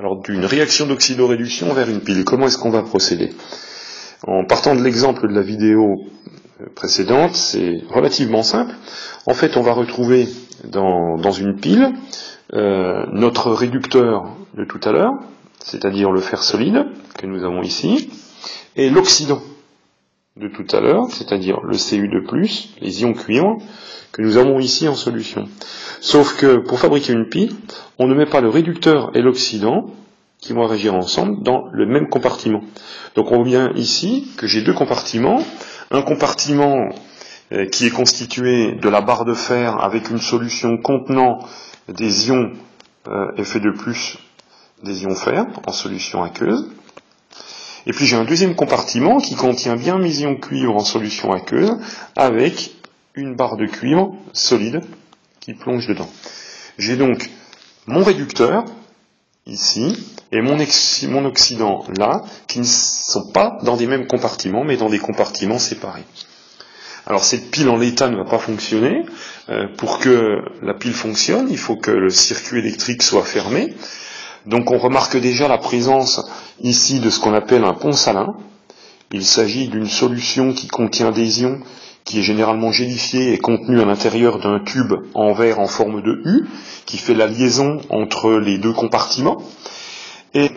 Alors d'une réaction d'oxydoréduction vers une pile, comment est-ce qu'on va procéder? En partant de l'exemple de la vidéo précédente, c'est relativement simple. En fait, on va retrouver dans une pile notre réducteur de tout à l'heure, c'est-à-dire le fer solide que nous avons ici, et l'oxydant de tout à l'heure, c'est-à-dire le Cu2+, les ions cuivre, que nous avons ici en solution. Sauf que pour fabriquer une pile, on ne met pas le réducteur et l'oxydant qui vont réagir ensemble dans le même compartiment. Donc on voit bien ici que j'ai deux compartiments. Un compartiment qui est constitué de la barre de fer avec une solution contenant des ions Fe2+, des ions fer en solution aqueuse. Et puis j'ai un deuxième compartiment qui contient bien mes ions cuivre en solution aqueuse avec une barre de cuivre solide qui plonge dedans. J'ai donc mon réducteur ici et mon oxydant là, qui ne sont pas dans des mêmes compartiments, mais dans des compartiments séparés. Alors cette pile en l'état ne va pas fonctionner. Pour que la pile fonctionne, il faut que le circuit électrique soit fermé. Donc on remarque déjà la présence ici de ce qu'on appelle un pont salin. Il s'agit d'une solution qui contient des ions, qui est généralement gélifiée et contenue à l'intérieur d'un tube en verre en forme de U, qui fait la liaison entre les deux compartiments. Et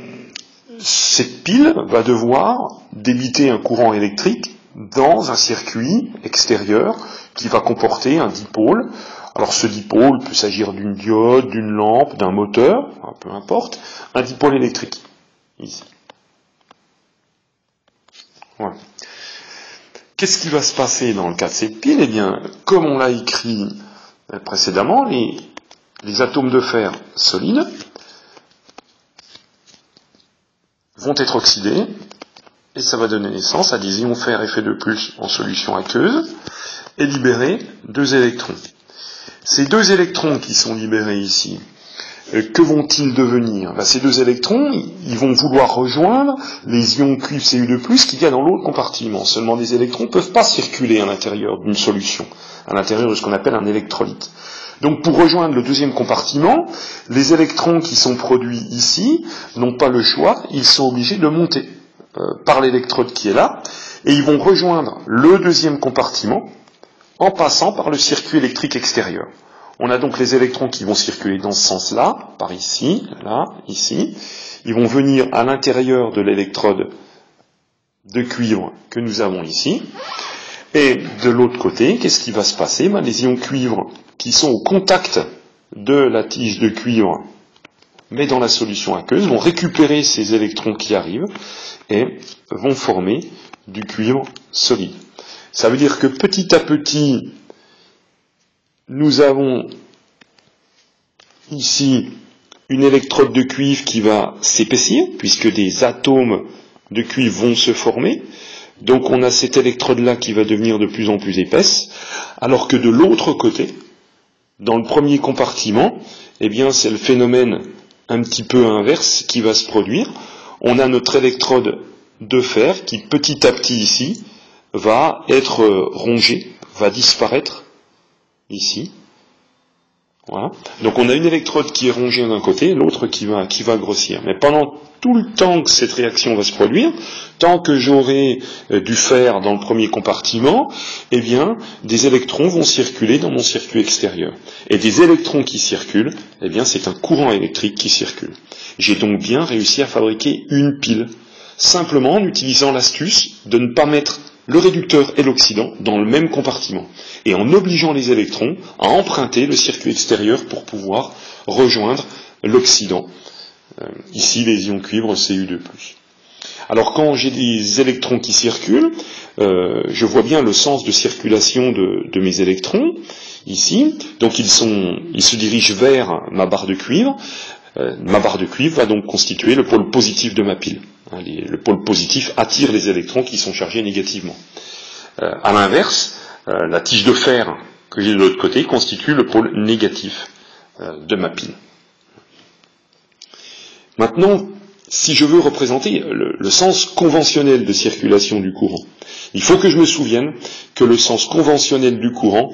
cette pile va devoir débiter un courant électrique dans un circuit extérieur qui va comporter un dipôle. Alors ce dipôle peut s'agir d'une diode, d'une lampe, d'un moteur, peu importe, un dipôle électrique, ici. Voilà. Qu'est-ce qui va se passer dans le cas de cette pile? Eh bien, comme on l'a écrit précédemment, les atomes de fer solides vont être oxydés, et ça va donner naissance à des ions fer Fe2+, en solution aqueuse, et libérer deux électrons. Ces deux électrons qui sont libérés ici, que vont-ils devenir? Ces deux électrons, ils vont vouloir rejoindre les ions cuivre Cu2+, qu'il y a dans l'autre compartiment. Seulement des électrons ne peuvent pas circuler à l'intérieur d'une solution, à l'intérieur de ce qu'on appelle un électrolyte. Donc pour rejoindre le deuxième compartiment, les électrons qui sont produits ici n'ont pas le choix, ils sont obligés de monter par l'électrode qui est là, et ils vont rejoindre le deuxième compartiment en passant par le circuit électrique extérieur. On a donc les électrons qui vont circuler dans ce sens-là, par ici, là, ici. Ils vont venir à l'intérieur de l'électrode de cuivre que nous avons ici. Et de l'autre côté, qu'est-ce qui va se passer? Les ions cuivre qui sont au contact de la tige de cuivre, mais dans la solution aqueuse, vont récupérer ces électrons qui arrivent et vont former du cuivre solide. Ça veut dire que petit à petit, nous avons ici une électrode de cuivre qui va s'épaissir, puisque des atomes de cuivre vont se former. Donc on a cette électrode-là qui va devenir de plus en plus épaisse, alors que de l'autre côté, dans le premier compartiment, eh bien c'est le phénomène un petit peu inverse qui va se produire. On a notre électrode de fer qui petit à petit ici va être rongée, va disparaître ici. Voilà. Donc on a une électrode qui est rongée d'un côté, l'autre qui va grossir. Mais pendant tout le temps que cette réaction va se produire, tant que j'aurai du fer dans le premier compartiment, eh bien, des électrons vont circuler dans mon circuit extérieur. Et des électrons qui circulent, eh bien, c'est un courant électrique qui circule. J'ai donc bien réussi à fabriquer une pile, simplement en utilisant l'astuce de ne pas mettre le réducteur et l'oxydant dans le même compartiment, et en obligeant les électrons à emprunter le circuit extérieur pour pouvoir rejoindre l'oxydant, ici les ions cuivre Cu2+. Alors quand j'ai des électrons qui circulent, je vois bien le sens de circulation de mes électrons, ici, donc ils se dirigent vers ma barre de cuivre. Ma barre de cuivre va donc constituer le pôle positif de ma pile. Le pôle positif attire les électrons qui sont chargés négativement. À l'inverse, la tige de fer que j'ai de l'autre côté constitue le pôle négatif de ma pile. Maintenant, si je veux représenter le sens conventionnel de circulation du courant, il faut que je me souvienne que le sens conventionnel du courant,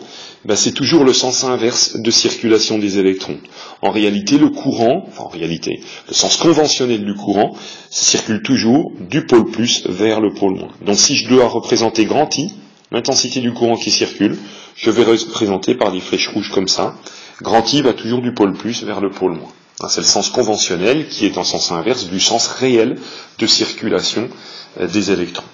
c'est toujours le sens inverse de circulation des électrons. En réalité, le sens conventionnel du courant circule toujours du pôle plus vers le pôle moins. Donc si je dois représenter grand I, l'intensité du courant qui circule, je vais représenter par des flèches rouges comme ça. Grand I va toujours du pôle plus vers le pôle moins. C'est le sens conventionnel qui est en sens inverse du sens réel de circulation des électrons.